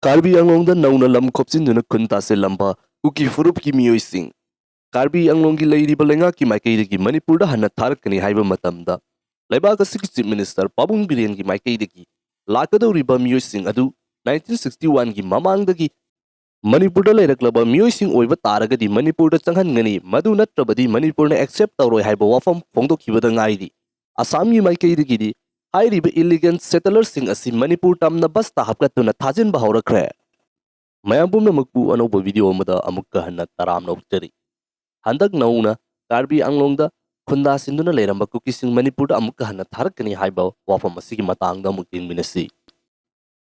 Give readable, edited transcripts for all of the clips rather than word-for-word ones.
Karbi Anglongda nauna lam khopchin kunta se lamba uki furup ki miyoising Karbi Anglonggi lady balenga ki maikei ki Manipur da hana tharakani haiba matamda Laibak asiki chief minister Pabung Biren ki maikei ki lakadoriba miyoising adu 1961 gi mamangdagi Manipur da lailaklaba miyoising oiba taragadi Manipur da changhangani madu natrabadi Manipur na accept tawroi haiba wafam phongdokhibada ngaidi Assam gi maikei di Hairiba illegal settlers sing asi Manipur tamna basta hapkatuna Thajinba haurakre. Mayambum na magpu anoba video amada amukka hanna taram na uktari. Handak nauna Karbi Anglongda khunda sinduna leiramba kukising Manipur da amukka hanna tharakani haiba wafam asigi matangda mukting minasi.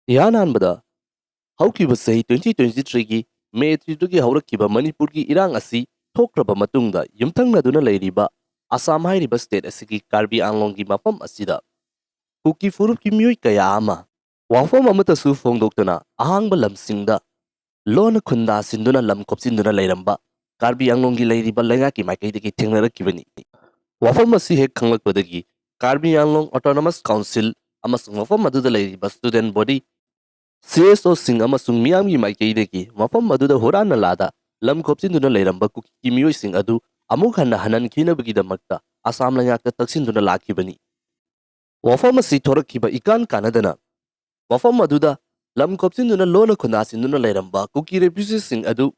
Yanan bada haukiba sahi 2023 gi May 3 gi haurakiba Manipur gi irang asi thokraba matungda yumthangna duna leiriba Assam hairiba state asigi Karbi Anglong gi mafam asida Kuki furup ki miyoi kaya ama. Wafam amata su phongdoktana ahangba lamsingda lona khunda sinduna lam kopsinduna leiramba Karbi Anglonggi leiriba lenga ki maikaidagi thengnarakibani. Wafam asi hek khanglakpadagi Karbi Anglong Autonomous Council amasung wafam aduda leiriba student body CSO sing amasung miyamgi maikaidagi wafam aduda horana lada lam kopsinduna leiramba kuki ki miyoi sing adu amuk hanna hanan khinabagidamagta Assam lengakta taksinduna lakibani. Wafam asi thorakkiba ikan kanadana wafam aduda lam kopsinduna lona khunasinduna leiramba kuki refugees sing adu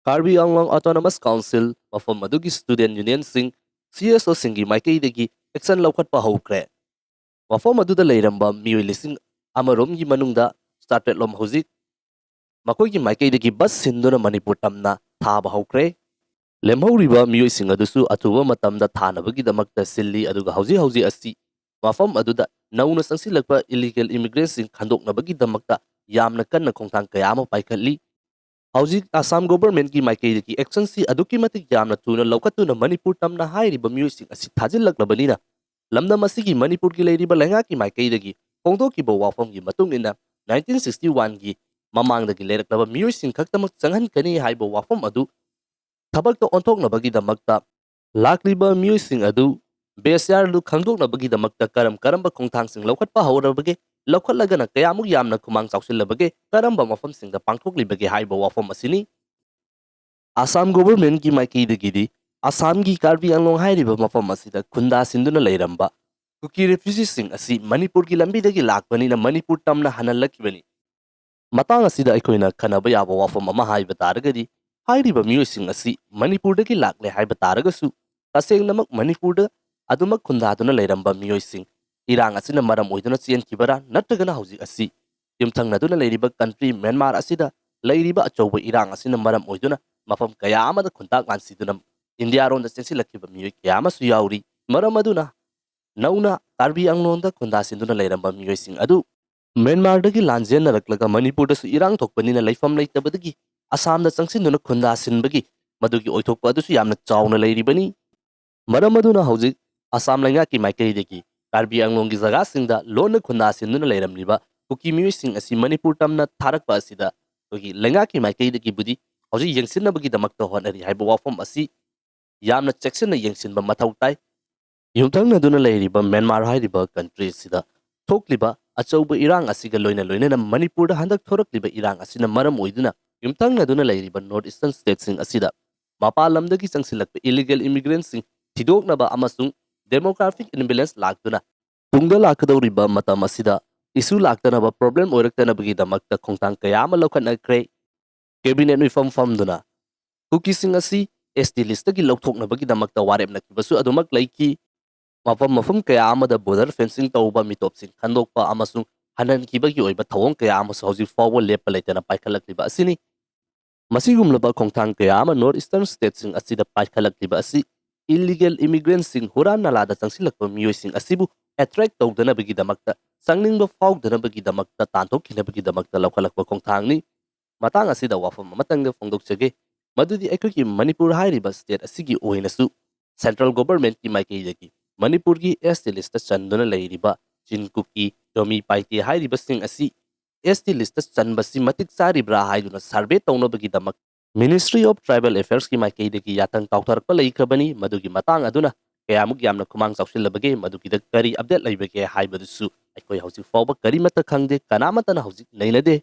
Karbi Anglong Autonomous Council wafam adugi student union sing CSO singi maikaidagi action laukhatpa hokre wafam aduda leiramba mioi lising amarom gi manungda started lom hojik makoigi maikaidagi bus sinduna Manipur tamna thaba hokre lemhauriba mioi sing adusu atuba matamda thanabagi damakta silli aduga hauji asi Wafam aduda nauna sangsilakpa illegal immigrants in khandoknabagi damakta yamna kanna khongthang kayama paikhatli Haujik Assam government ki maikaidagi action si aduki matik yamna tuna laukatuna Manipur tamna hairiba miyoising asi thajillaklabanina lamda masigi Manipur ki leiriba lenga ki maikaidagi phongdokiba wafam gi matungina 1961 gi mamangdagi leiraklaba miyoising khaktamak changhankani haiba wafam adu thabakta onthoknabagi damakta lakliba miyoising adu Besyar lu khangdok na bagi damakta karamba khongthang sing laukhatpa haurabage laukhatlagana kayamuk yamna khumang chawsilabage karamba mafam singda pangthoklibage haiba wafam asini Assam government ki maikaidagidi Assam gi Karbi Anglong hairiba mafam asida khunda sinduna leiramba kuki refugees sing asi Manipur ki lambidagi lakpanina Manipur tamna hanallakibani matang asida aikoina khanaba yaba wafam ama haiba taragadi hairiba mioi sing asi Manipur dagi lakle haiba taragasu tasengnamak Manipur da adumak khundaduna leiramba miyoising irang asina maram oiduna chien kibara natragana hauji asi yumthangnaduna leiriba country Myanmar asida leiriba achouba irang asina maram oiduna mafam kaya amada khuntak mansiduna India ronda chensilakiba miyoi kaya amasu yauri maram aduna nauna Karbi Anglongda khundasinduna leiramba miyoising adu Myanmar dagi lanjen naraklaga Manipur da su irang thokpanina leifam leitabadagi Assam da changsinduna khundasinbagi madugi oithokpa adusu yamna chawna leiribani maram aduna haujik Assam lenga ki maikaidagi Karbi Anglonggi jaga singda lona khunda sinduna leiramliba kuki miyoising asi Manipur tamna tharakpa asida togi lenga ki maikaidagi budi hoji yengsinnabagi damakta honari haiba wafam asi yamna cheksinna yengsinba mathau tai yumthangna duna leiriba Myanmar hairiba country sida thokliba achouba irang asiga loina Manipur da handak thorakliba irang asina maram oiduna yumthangna duna leiriba North Eastern states sing asida mapalamdagi changsilakpa illegal immigrants sing thidoknaba amasung demographic imbalance laktuna tungda lakadauriba matam asida issue laktanaba problem oiraktanabagi damakta khongthang kaya ama laukhatnakre cabinet uifam famduna kukising asi ST list gi laukthoknabagi damakta warepnakibasu adumak laiki mafam kaya amada border fencing tauba mitopsing khandokpa amasung hanankibagi oiba thawong kaya amasu hauji fawa lepa leitana paikhalakliba asini masigumlaba khongthang kaya ama North Eastern states sing asida paikhalakliba asi illegal immigrants sing huran nalada changsilakpa miyoising asibu attract tawdanabagi damakta sangningba fawdanabagi damakta tanthokhinabagi damakta laukhalakpa khongthangni matang asida wafam amatanga phongdokchage madudi aikoki Manipur hairiba state asigi oinasu central government ki maikaidagi Manipur gi ST list chanduna leiriba jinkuki domi paiti hairiba sing asi ST list chanbasi matik saribra haiduna survey tawnabagi damak Ministry of Tribal Affairs ki maikaidagi yatang tawtharakpa leikrabani madugi matang aduna kayamuk yamna khumang chawsilabage madugida kari update leibage haibadusu aikoi hauji fawba kari mata khangde kanamatana hauji neinade